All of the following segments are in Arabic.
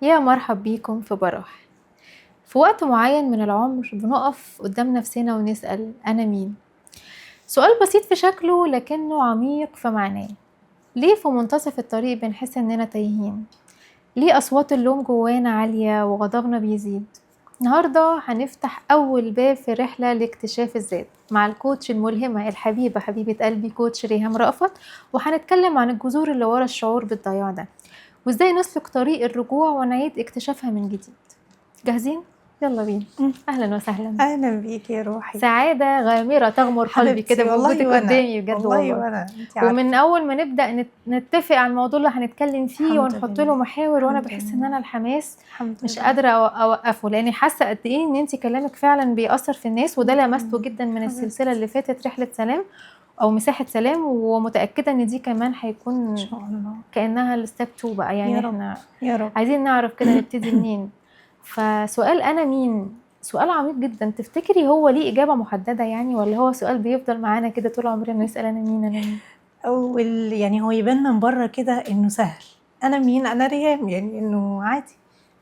يا مرحب بيكم في براح. في وقت معين من العمر بنقف قدام نفسنا ونسأل أنا مين؟ سؤال بسيط في شكله لكنه عميق في معناه. ليه في منتصف الطريق بنحس إننا تايهين؟ ليه أصوات اللوم جوانا عالية وغضبنا بيزيد؟ النهاردة هنفتح أول باب في رحلة لاكتشاف الذات مع الكوتش الملهمة الحبيبة حبيبة قلبي كوتش ريهام رأفت، وهنتكلم عن الجذور اللي ورا الشعور بالضياع ده وإزاي نسلك طريق الرجوع ونعيد اكتشافها من جديد. جاهزين؟ يلا بينا. أهلا وسهلا. اهلا بيكي يا روحي. سعادة غامرة تغمر قلبي كده حبيبتي والله، بوجودك وانا قدامي بجد والله والله. وانا انت ومن عارفه. أول ما نبدأ نتفق على الموضوع اللي هنتكلم فيه الحمد ونحط له لله، محاور، وأنا الحمد بحس إن لله، أنا الحماس الحمد مش لله، قادرة أوقفه، لأني حاسة قد إيه إن أنتي كلامك فعلا بيأثر في الناس، وده الحمد لمسته لله. جدا من السلسلة حبيبتي اللي فاتت رحلة سلام أو مساحة سلام، ومتأكدة إن دي كمان ان هيكون شاء الله. كأنها الستيب 2 بقى. يعني يا رب، إحنا يا رب. عايزين نعرف كده نبتدي منين. فسؤال أنا مين سؤال عميق جدا. تفتكري هو ليه إجابة محددة يعني، ولا هو سؤال بيفضل معانا كده طول عمرنا نسأل أنا مين أنا مين؟ اول يعني هو يبان من بره كده انه سهل، انا مين، انا ريهام، يعني انه عادي.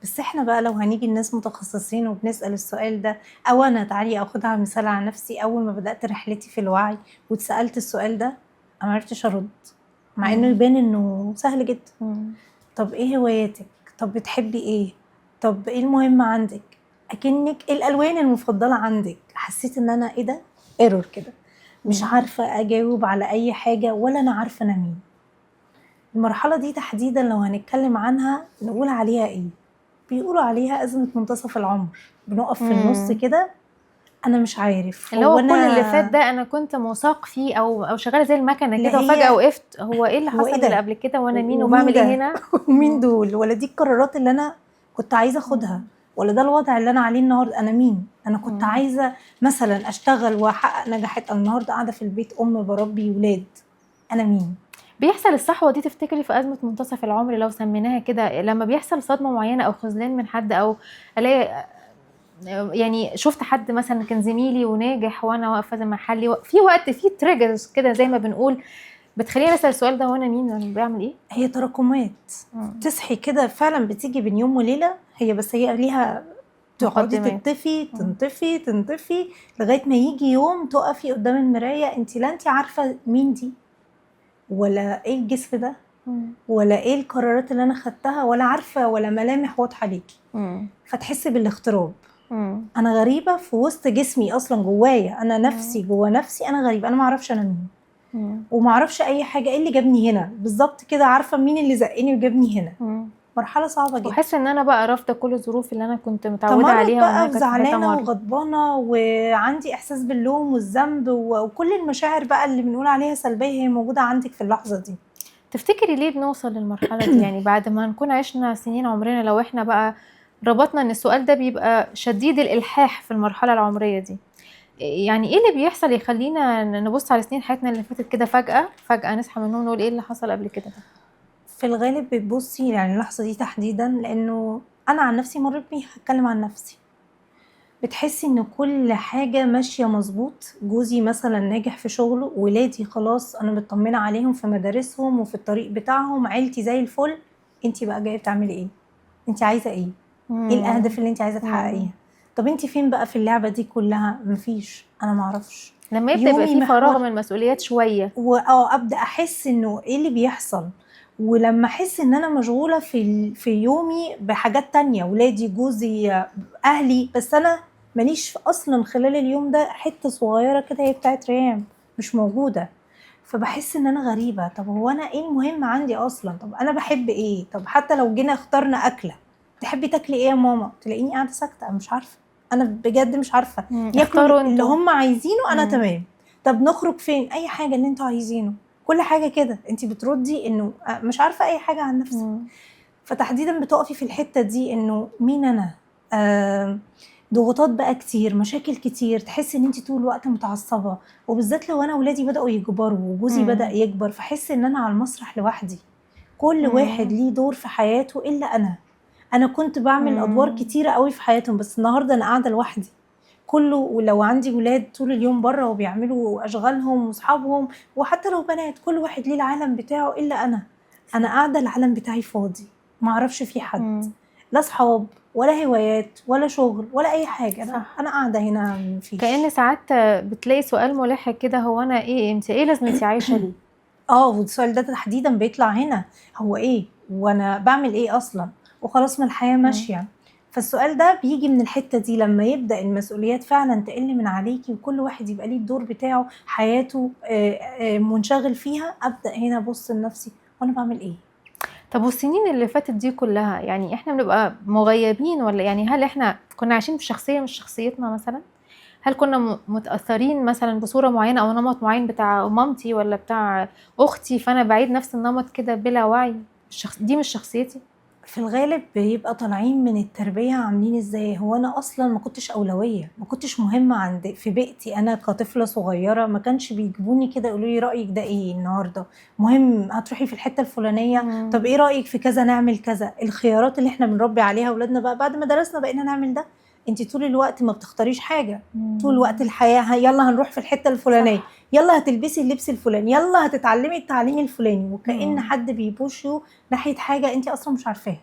بس احنا بقى لو هنيجي الناس متخصصين وبنسأل السؤال ده، او انا تعالي اخدها مثال على نفسي. اول ما بدأت رحلتي في الوعي واتسألت السؤال ده، انا معرفتش ارد، مع انه يبان انه سهل جدا. طب ايه هواياتك؟ طب بتحبي ايه؟ طب ايه المهم عندك؟ اكنك إيه الالوان المفضله عندك؟ حسيت ان انا ايه ده، ايرور كده، مش عارفه اجاوب على اي حاجه، ولا انا عارفه انا مين. المرحله دي تحديدا لو هنتكلم عنها نقول عليها ايه؟ بيقولوا عليها ازمه منتصف العمر. بنقف في النص كده، انا مش عارف اللي هو هو كل اللي فات انا. ده أنا كنت موثوق فيه أو شغالة زي المكنة لا كده، وفجأة هي، وقفت. هو إيه اللي هو حصل ايه اللي ده، قبل كده، وأنا مين ومين وبعمل إيه ده هنا؟ ومين دول، ولا دي القرارات اللي انا كنت عايزه اخدها، ولا ده الوضع اللي انا عليه النهارده. انا مين؟ انا كنت عايزه مثلا اشتغل واحقق نجاحات، انا النهارده قاعده في البيت بربي ولاد. انا مين؟ بيحصل الصحوة دي تفتكري في أزمة منتصف العمر لو سميناها كده، لما بيحصل صدمة معينة أو خذلان من حد، أو ألاقي يعني شفت حد مثلا كان زميلي وناجح وانا واقفه زي محلي، في وقت في تريجرز كده زي ما بنقول بتخليني اسال السؤال ده، وانا مين وانا بعمل ايه؟ هي تراكمات. تصحي كده فعلا بتيجي بين يوم وليله، هي بس هي ليها، تقعدي مقدمات. تنطفي تنطفي تنطفي لغايه ما يجي يوم تقفي قدام المرايه، انت لا انت عارفه مين دي، ولا ايه الجسم ده، ولا ايه القرارات اللي انا خدتها، ولا عارفه ولا ملامح واضحه ليكي. فتحسي بالاغتراب. انا غريبه في وسط جسمي اصلا، جوايا انا نفسي، جوا نفسي انا غريبه، انا ما اعرفش انا مين، وما اعرفش اي حاجه. ايه اللي جابني هنا بالظبط كده؟ عارفه مين اللي زقني وجابني هنا؟ مرحله صعبه جدا. وحس ان انا بقى رافضه كل الظروف اللي انا كنت متعوده تمرد عليها وانها بقى، كانت في حته وزعلانه مره. وغضبانه، وعندي احساس باللوم والذنب، وكل المشاعر بقى اللي بنقول عليها سلبيه هي موجوده عندك في اللحظه دي. تفتكري ليه بنوصل للمرحله دي؟ يعني بعد ما نكون عشنا سنين عمرنا، لو احنا بقى ربطنا ان السؤال ده بيبقى شديد الالحاح في المرحله العمريه دي، يعني ايه اللي بيحصل يخلينا نبص على سنين حياتنا اللي فاتت كده فجأة نصحى من النوم نقول ايه اللي حصل قبل كده ده؟ في الغالب بتبصي يعني اللحظه دي تحديدا، لانه انا عن نفسي مريت بيها، هتكلم عن نفسي. بتحسي ان كل حاجة ماشية مظبوط، جوزي مثلا ناجح في شغله، ولادي خلاص انا مطمنة عليهم في مدارسهم وفي الطريق بتاعهم، عيلتي زي الفل. انتي بقى جاية بتعملي ايه؟ انتي عايزة ايه؟ ايه الاهداف اللي انتي عايزة تحققيها؟ طب انتي فين بقى في اللعبة دي كلها؟ مفيش، انا معرفش. لما يبدأ يبقى يومي فيه فراغ محور، من المسؤوليات شوية، ابدا احس انه ايه اللي بيحصل. ولما احس ان انا مشغوله في يومي بحاجات تانية، ولادي، جوزي، اهلي، بس انا ماليش اصلا خلال اليوم ده حته صغيره كده هي بتاعت ريم، مش موجوده. فبحس ان انا غريبه. طب هو انا ايه المهم عندي اصلا؟ طب انا بحب ايه؟ طب حتى لو جينا اخترنا اكله، تحبي تاكلي ايه يا ماما؟ تلاقيني قاعده ساكته، انا مش عارفه، انا بجد مش عارفه. ياكلوا اختاروا اللي انتوا. هم عايزينه، انا تمام. طب نخرج فين؟ اي حاجه اللي انتوا عايزينه. كل حاجه كده انت بتردي انه مش عارفه اي حاجه عن نفسك. فتحديدا بتقفي في الحته دي، انه مين انا. ضغوطات بقى كتير، مشاكل كتير، تحسي ان انت طول الوقت متعصبه. وبالذات لو انا ولادي بداوا يكبروا وجوزي بدا يكبر، فحس ان انا على المسرح لوحدي. كل واحد ليه دور في حياته الا انا كنت بعمل ادوار كتيره قوي في حياتهم، بس النهارده انا قاعده لوحدي. كله، ولو عندي ولاد طول اليوم بره وبيعملوا اشغالهم واصحابهم، وحتى لو بنات، كل واحد ليه العالم بتاعه الا انا قاعده العالم بتاعي فاضي، ما اعرفش فيه حد. لا صحاب ولا هوايات ولا شغل ولا اي حاجه، انا صح. انا قاعده هنا مفيش. كأن ساعات بتلاقي سؤال ملح كده، هو انا ايه؟ انت ايه لازمتي عايشه ليه؟ والسؤال ده تحديدا بيطلع هنا، هو ايه وانا بعمل ايه اصلا، وخلاص ما الحياه مم. ماشيه. فالسؤال ده بيجي من الحته دي، لما يبدا المسؤوليات فعلا تقل من عليكي وكل واحد يبقى ليه الدور بتاعه، حياته منشغل فيها، ابدا هنا ابص لنفسي وانا بعمل ايه. طب والسنين اللي فاتت دي كلها، يعني احنا بنبقى مغيبين ولا يعني هل احنا كنا عايشين بشخصية مش شخصيتنا مثلا؟ هل كنا متأثرين مثلا بصورة معينة او نمط معين بتاع مامتي ولا بتاع اختي، فانا بعيد نفس النمط كده بلا وعي؟ دي مش شخصيتي. في الغالب بيبقى طالعين من التربية عاملين ازاي، هو انا اصلا ما كنتش اولوية، ما كنتش مهمة عند في بيئتي، انا كطفلة صغيرة ما كانش بيجيبوني كده يقولوا لي رأيك ده ايه النهاردة، مهم هتروحي في الحتة الفلانية، طب ايه رأيك في كذا، نعمل كذا. الخيارات اللي احنا بنربي عليها اولادنا بقى بعد ما درسنا بقينا نعمل ده. انت طول الوقت ما بتختاريش حاجة، طول الوقت الحياة يلا هنروح في الحتة الفلانية، يلا هتلبسي اللبس الفلاني، يلا هتتعلمي التعليم الفلاني، وكأن حد بيبوشوا ناحية حاجة انت اصلا مش عارفاها.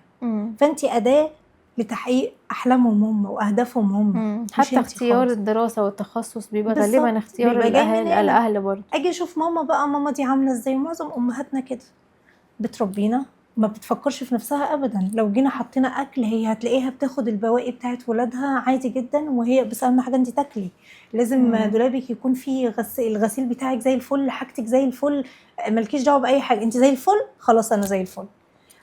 فانت أداة لتحقيق أحلامهم هم وأهدافهم هم، مش حتى انت اختيار خالص. الدراسة والتخصص بيبقى غالبا بالظبط، اختيار بيبقى جاي من هنا. الأهل برضه. أجي أشوف ماما بقى، ماما دي عاملة ازاي، معظم أمهاتنا كده بتربينا ما بتفكرش في نفسها ابدا. لو جينا حطينا اكل هي هتلاقيها بتاخد البواقي بتاعت ولادها عادي جدا، وهي بس اهم حاجه انت تاكلي، لازم دولابك يكون فيه الغسيل بتاعك زي الفل، حاجتك زي الفل، مالكيش دعوه باي حاجه، انت زي الفل خلاص انا زي الفل.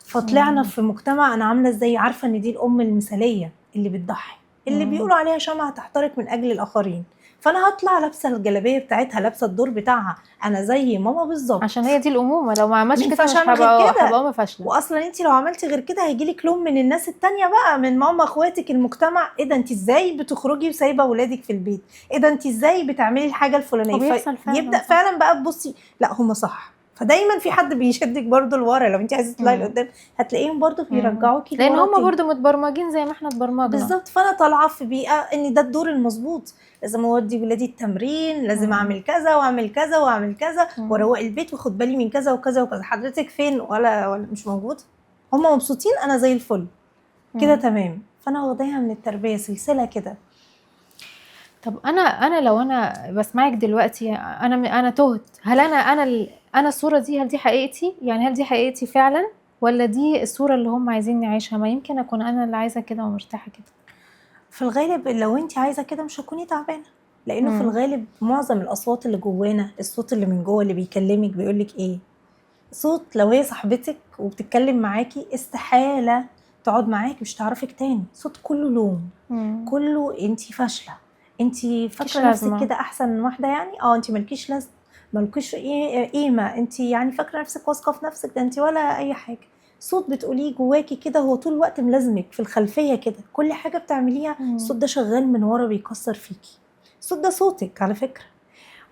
فطلعنا في مجتمع انا عامله ازاي، عارفه ان دي الام المثاليه اللي بتضحي، اللي بيقولوا عليها شمعة تحترق من اجل الاخرين، فانا هطلع لابسه الجلابيه بتاعتها، لابسه الدور بتاعها، انا زي ماما بالظبط، عشان هي دي الأمومة، لو ما عملتش ما كده ينفعش مش اعمل غير هبقى كده. أم فاشلة. واصلا انت لو عملتي غير كده هيجيلك لوم من الناس التانية بقى، من ماما، اخواتك، المجتمع، ايه ده انت ازاي بتخرجي وسايبه ولادك في البيت، ايه ده انت ازاي بتعملي الحاجه الفلانيه، وبيحصل فعلا، فيبدا صح. فعلا بقى تبصي لا هم صح، فدايما في حد بيشدك برضو لورا، لو انت عايزه تطلعي لقدام هتلاقيهم برضو بيرجعوكي لأن لورا هما تاني. برضو متبرمجين زي ما احنا اتبرمجنا. بالظبط، فانا طالعه في بيئه ان ده الدور المظبوط، لازم اودي ولادي التمرين، لازم اعمل كذا واعمل كذا واعمل كذا، واروق البيت واخد بالي من كذا وكذا وكذا، حضرتك فين ولا مش موجود، هم مبسوطين انا زي الفل كده تمام. فانا واخداها من التربيه سلسله كده. طب انا لو انا بسمعك دلوقتي، انا تهت، هل انا الصورة دي، هل دي حقيقتي؟ يعني هل دي حقيقتي فعلا، ولا دي الصورة اللي هم عايزين نعيشها؟ ما يمكن اكون انا اللي عايزة كده ومرتاحة كده. في الغالب لو انت عايزه كده مش هتكوني تعبانه، لانه في الغالب معظم الاصوات اللي جوانا، الصوت اللي من جوه اللي بيكلمك بيقولك ايه، صوت لو هي صاحبتك وبتتكلم معاكي استحالة تقعد معاكي مش تعرفك تاني، صوت كله لوم، كله انتي فاشلة، انتي فاكرة نفسك كده احسن من واحدة، يعني انتي مالكيش لازمة، مالكيش قيمة، انتي يعني فاكرة نفسك واثقة في نفسك، ده انتي ولا اي حاجة. صوت بتقوليه جواكي كده، هو طول الوقت ملازمك في الخلفية كده، كل حاجة بتعمليها الصوت ده شغال من ورا بيكسر فيكي. الصوت ده صوتك على فكرة.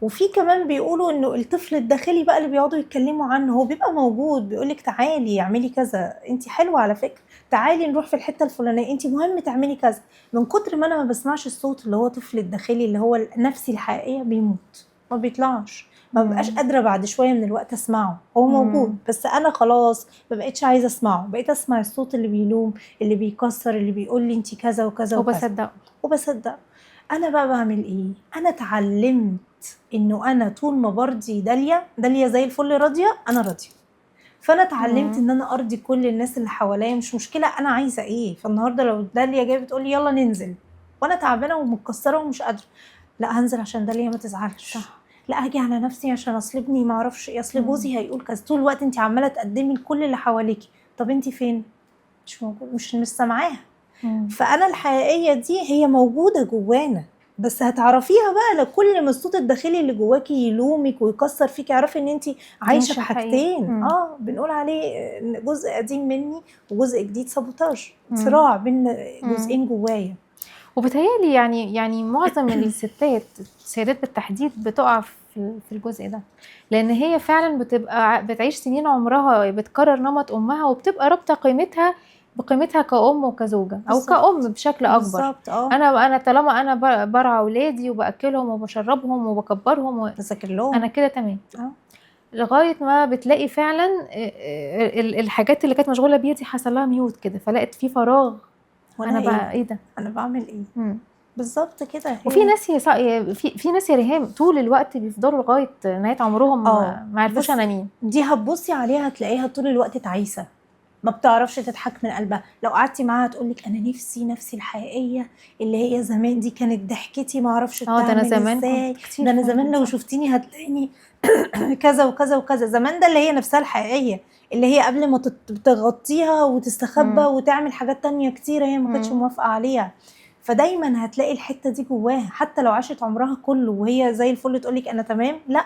وفي كمان بيقولوا انه الطفل الداخلي بقى اللي بيقعدوا يتكلموا عنه، هو بيبقى موجود بيقولك تعالي اعملي كذا، انت حلوه على فكره، تعالي نروح في الحته الفلانيه، انت مهم تعملي كذا. من كتر ما انا ما بسمعش الصوت اللي هو الطفل الداخلي اللي هو نفسي الحقيقيه بيموت، ما بيطلعش، ما ببقاش قادره بعد شويه من الوقت اسمعه، هو موجود بس انا خلاص ما بقتش عايزه اسمعه، بقيت اسمع الصوت اللي بيلوم، اللي بيكسر، اللي بيقول لي انت كذا وكذا وكذا، وبصدق. انا بقى بعمل ايه، انا اتعلمت انه انا طول ما برضي داليا زي الفل راضيه، انا راضيه. فانا اتعلمت ان انا ارضي كل الناس اللي حواليا، مش مشكله انا عايزه ايه. فالنهارده لو داليا جايه بتقول لي يلا ننزل وانا تعبانه ومتكسره ومش قادره، لا هنزل عشان داليا ما تزعلش، صح. لا هاجي على نفسي عشان اصل ابني ما اعرفش ايه، اصل جوزي هيقول كذا، طول الوقت انت عماله تقدمي لكل اللي حواليكي، طب انت فين؟ مش موجود، مش سامعاها. فانا الحقيقيه دي هي موجوده جوانا، بس هتعرفيها بقى لكل ما الصوت الداخلي اللي جواكي يلومك ويكسر فيكي، اعرفي ان انت عايشه بحاجتين، بنقول عليه جزء قديم مني وجزء جديد، سابوتاج، صراع بين جزئين جوايا. وبتهيألي يعني معظم السيدات بالتحديد بتقع في الجزء ده، لان هي فعلا بتبقى بتعيش سنين عمرها بتكرر نمط امها، وبتبقى رابطه بقيمتها كأم وكزوجة او بالظبط. كأم بشكل اكبر. بالظبط. انا طالما انا برعى اولادي وباكلهم وبشربهم وبكبرهم بذاكر لهم، انا كده تمام. لغايه ما بتلاقي فعلا الحاجات اللي كانت مشغوله بيها دي حصل لها ميوت كده، فلقت في فراغ. وانا انا ايه بقى ايه ده؟ انا بعمل ايه؟ مم. بالظبط كده وفي هي. ناس في ناس يا ريهام طول الوقت بيفضلوا لغايه نهايه عمرهم ما عرفوش بس انا مين. دي هتبصي عليها هتلاقيها طول الوقت تعيسه، ما بتعرفش تضحك من قلبها. لو قعدتي معاها تقولك انا نفسي الحقيقيه اللي هي زمان دي كانت ضحكتي ما اعرفش اه ده انا تعمل زمان ازاي. كنت كتير ده انا زمان فعلا، لو صح. شفتيني هتلاقيني كذا وكذا وكذا. زمان ده اللي هي نفسها الحقيقيه، اللي هي قبل ما تغطيها وتستخبى مم. وتعمل حاجات تانية كتيرة هي ما كانتش مم. موافقة عليها. فدايما هتلاقي الحتة دي جواها، حتى لو عاشت عمرها كله وهي زي الفل تقولك انا تمام، لا،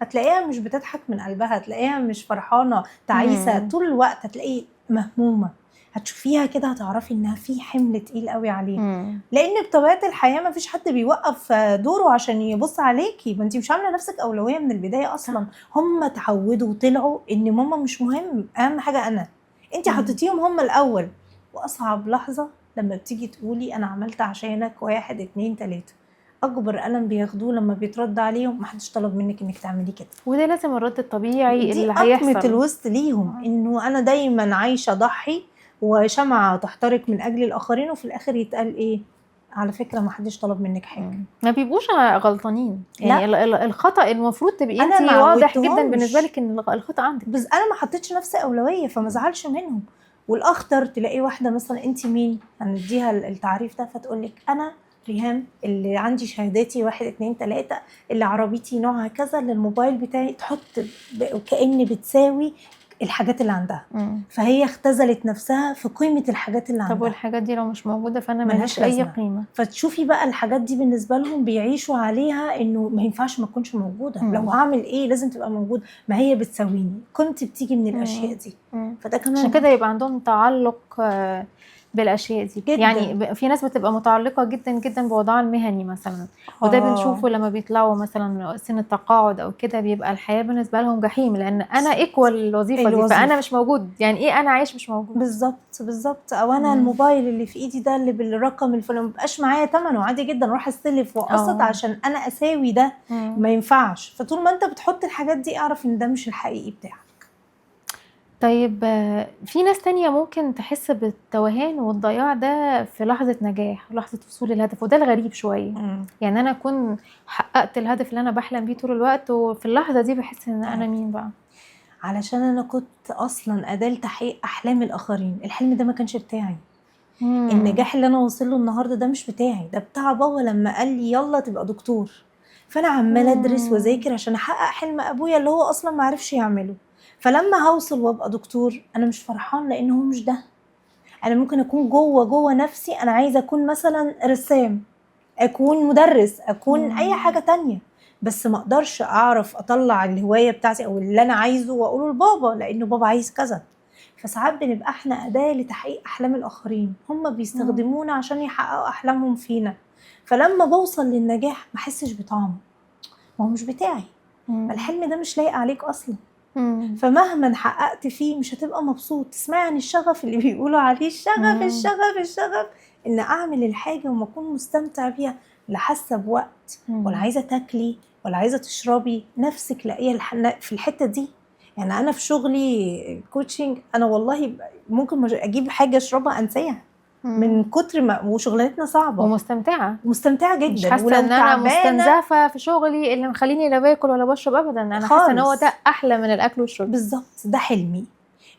هتلاقيها مش بتضحك من قلبها، هتلاقيها مش فرحانة، تعيسة مم. طول الوقت، هتلاقي مهمومة. هتشوفيها كده هتعرفي انها في حمل تقيل قوي عليها. مم. لان بطبيعه الحياه ما فيش حد بيوقف دوره عشان يبص عليكي، ما انت مش عامله نفسك اولويه من البدايه صح. اصلا. هم اتعودوا وطلعوا ان ماما مش مهم، اهم حاجه انا. انت مم. حطيتيهم هم الاول. واصعب لحظه لما بتيجي تقولي انا عملت عشانك 1 2 3. اكبر قلم بياخدوه لما بيترد عليهم محدش طلب منك انك تعملي كده. وده لازم الرد الطبيعي دي اللي قطمة هيحصل. الوسط ليهم، انه انا دايما عايشة ضحي وشمعة تحترق من اجل الاخرين، وفي الاخر يتقال ايه؟ على فكرة ما حدش طلب منك حاجة. ما بيبقوش غلطانين، يعني لا، الخطأ المفروض تبقي انا انت ما واضح جدا بالنسبة عودتهمش، لك ان الخطأ عندك. بس انا ما حطيتش نفسي اولوية فما زعلش منهم. والاخطر تلاقي واحدة مثلا انت مين، هنديها التعريف ده فتقولك انا ريهام اللي عندي شهاداتي 1 2 3، اللي عربيتي نوعها كذا، اللي الموبايل بتاعي، تحط كأن بتساوي الحاجات اللي عندها. مم. فهي اختزلت نفسها في قيمة الحاجات اللي طب عندها، والحاجات دي لو مش موجودة فانا ملهاش ماليش اي لازمة. قيمة. فتشوفي بقى الحاجات دي بالنسبة لهم بيعيشوا عليها انه ما ينفعش ما تكونش موجودة، مم. لو هعمل ايه لازم تبقى موجودة، ما هي بتساويني، كنت بتيجي من الاشياء مم. دي. مم. فده عشان كمان كده يبقى عندهم تعلق بالاشياء دي، يعني جدا. في ناس بتبقى متعلقة جدا جدا بوضعها المهني مثلا، وده اه بنشوفه لما بيطلعوا مثلا سن التقاعد او كده، بيبقى الحياة بالنسبة لهم جحيم، لان انا ايكوال الوظيفة دي، فانا الوظيفة مش موجود، يعني ايه انا عايش مش موجود. بالظبط. او انا مم. الموبايل اللي في ايدي ده اللي بالرقم الفلاني مبقاش معايا ثمنه، عادي جدا اروح استلف واقسط اه. عشان انا اساوي ده. مم. ما ينفعش. فطول ما انت بتحط الحاجات دي اعرف ان ده مش الحقيقي بتاعك. طيب في ناس تانية ممكن تحس بالتوهان والضياع ده في لحظة نجاح، لحظة وصول الهدف، وده الغريب شوية. يعني أنا أكون حققت الهدف اللي أنا بحلم بيه طول الوقت، وفي اللحظة دي بحس إن أنا مين بقى؟ علشان انا كنت اصلا اداة لتحقيق احلام الاخرين، الحلم ده ما كانش بتاعي. النجاح اللي انا واصل له النهارده ده مش بتاعي، ده بتاع بابا لما قال لي يلا تبقى دكتور. فانا عماله ادرس واذاكر عشان احقق حلم ابويا اللي هو اصلا ما عرفش يعمله. فلما هوصل وابقى دكتور انا مش فرحان لان هو مش ده. انا ممكن اكون جوه نفسي انا عايزه اكون مثلا رسام، اكون مدرس، اكون اي حاجه تانية، بس ما اقدرش اعرف اطلع الهوايه بتاعتي او اللي انا عايزه واقوله لبابا لانه بابا عايز كذا. فساعات بنبقى احنا اداه لتحقيق احلام الاخرين، هم بيستخدمونا عشان يحققوا احلامهم فينا. فلما بوصل للنجاح ما احسش بطعمه، ما هو مش بتاعي، ما الحلم ده مش لايق عليك اصلا. فمهما حققت فيه مش هتبقى مبسوط. تسمعي عن الشغف اللي بيقولوا عليه الشغف، ان اعمل الحاجه وما اكون مستمتع بيها، لا حاسه بوقت ولا عايزه تاكلي ولا عايزه تشربي، نفسك لاقيه في الحته دي. يعني انا في شغلي كوتشنج انا والله ممكن اجيب حاجه اشربها انساها من كتر ما، وشغلانتنا صعبه مستمتعه مش جدا، حاسه ولو ان انا تعبانه مستنزفه في شغلي اللي مخليني لا باكل ولا بشرب ابدا، انا حاسه ان هو خالص. ده احلى من الاكل والشرب. بالظبط ده حلمي.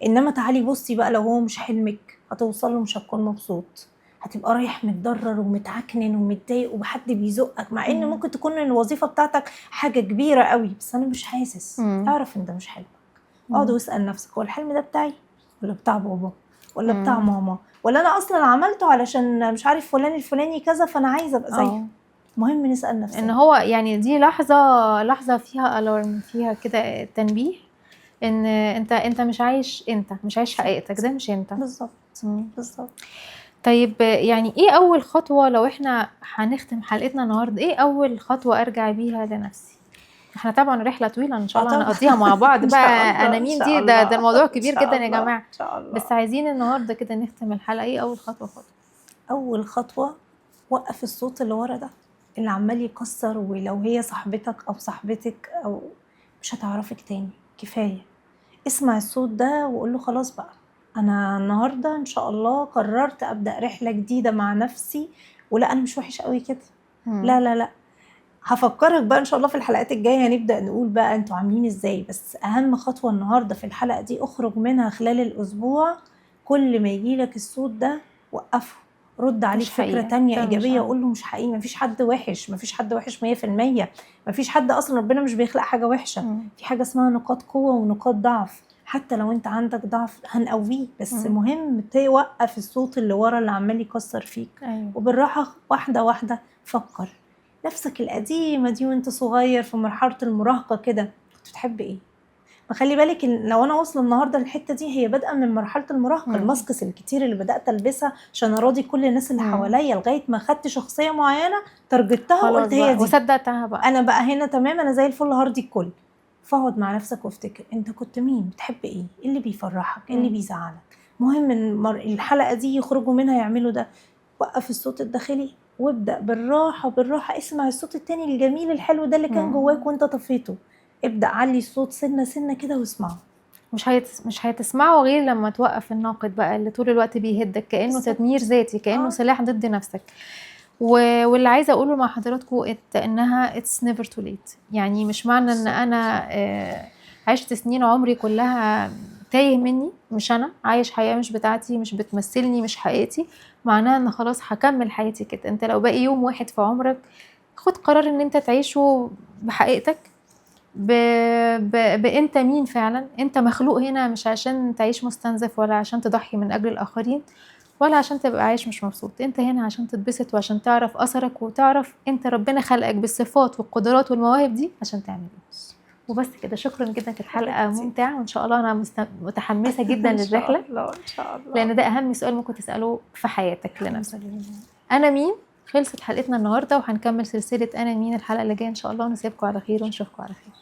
انما تعالي بصي بقى لو هو مش حلمك هتوصل له مش هتكون مبسوط، هتبقى رايح متضرر ومتعكنن ومتضايق وحد بيزقك، مع ان ممكن تكون الوظيفه بتاعتك حاجه كبيره قوي بس انا مش حاسس. اعرف ان ده مش حلمك. اقعد واسال نفسك هو الحلم ده بتاعي ولا بتاع بابا ولا بتاع ماما، ولا انا اصلا عملته علشان مش عارف فلان الفلاني كذا فانا عايزه ابقى زيه. مهم نسال نفسنا ان هو يعني دي لحظه فيها الارم، فيها كده تنبيه ان انت مش عايش حقيقتك، ده مش انت. بالظبط. طيب يعني ايه اول خطوه لو احنا هنختم حلقتنا النهارده، ايه اول خطوه ارجع بيها لنفسي؟ احنا طبعا رحله طويله ان شاء الله طبعا هنقضيها مع بعض ان بقى. شاء الله انا ان مين شاء دي؟ ده الله الموضوع ان كبير شاء جدا يا الله ان جماعه. شاء الله. بس عايزين النهارده كده نختم الحلقه، ايه اول خطوه؟ اول خطوه وقف الصوت اللي ورا ده اللي عمال يكسر، ولو هي صاحبتك او صاحبتك او مش هتعرفك تاني، كفاية. اسمع الصوت ده وقول له خلاص بقى، أنا النهاردة إن شاء الله قررت أبدأ رحلة جديدة مع نفسي، ولا أنا مش وحش قوي كده، لا لا لا. هفكرك بقى إن شاء الله في الحلقات الجاية هنبدأ نقول بقى أنتوا عاملين إزاي، بس أهم خطوة النهاردة في الحلقة دي اخرج منها خلال الأسبوع. كل ما يجيلك الصوت ده وقفه، رد عليه مش بفكرة حقيقة، تانية ده مش إيجابية، أنا. وقول له مش حقيقي، مفيش حد وحش، مفيش حد وحش 100%. مفيش حد أصلا، ربنا مش بيخلق حاجة وحشة. في حاجة اسمها نقاط قوة ونقاط ضعف، حتى لو انت عندك ضعف هنقويه، بس مهم توقف الصوت اللي ورا اللي عمال يكسر فيك. أيوة. وبالراحة واحدة واحدة فكر نفسك القديمة دي وانت صغير في مرحلة المراهقة كده، كنت بتحب ايه؟ ما خلي بالك لو انا واصله النهارده للحته دي هي بادئه من مرحله المراهقه. الماسكس الكتير اللي بدات البسها عشان اراضي كل الناس اللي حواليا، لغايه ما خدت شخصيه معينه ترجتها خلاص وقلت هي بقى دي، وصدقتها بقى. انا بقى هنا تمام، انا زي الفل هرضي الكل. فاقعد مع نفسك وافتكر انت كنت مين، بتحب ايه اللي بيفرحك، ايه اللي بيزعلك. مهم ان الحلقه دي يخرجوا منها يعملوا ده. وقف الصوت الداخلي وابدا بالراحه بالراحه، اسمع الصوت التاني الجميل الحلو ده اللي كان جواك وانت طفيته. ابدا علي الصوت سنه سنه كده واسمعه. مش هتسمعه غير لما توقف الناقد بقى اللي طول الوقت بيهدك، كأنه بالظبط. تدمير ذاتي، كأنه سلاح ضد نفسك. واللي عايزه اقوله مع حضراتكم انها it's never too late. يعني مش معنى ان انا عشت سنين عمري كلها تايه مني، مش انا عايش حياه مش بتاعتي، مش بتمثلني، مش حقيقتي، معناها ان خلاص هكمل حياتي كده. انت لو باقي يوم واحد في عمرك، خد قرار ان انت تعيشه بحقيقتك، بانت مين فعلا. انت مخلوق هنا مش عشان تعيش مستنزف، ولا عشان تضحي من اجل الاخرين، ولا عشان تبقى عايش مش مبسوط. انت هنا عشان تتبسط، وعشان تعرف اثرك، وتعرف انت ربنا خلقك بالصفات والقدرات والمواهب دي عشان تعمل ايه. وبس كده. شكرا جدا، كانت حلقه ممتعه، وان شاء الله انا متحمسه جدا للرحله، ان شاء الله. لان ده اهم سؤال ممكن تساله في حياتك لنفسك. انا مين؟ خلصت حلقتنا النهارده، وهنكمل سلسله انا مين الحلقه اللي جايه ان شاء الله. ونسيبكم على خير ونشوفكم على خير.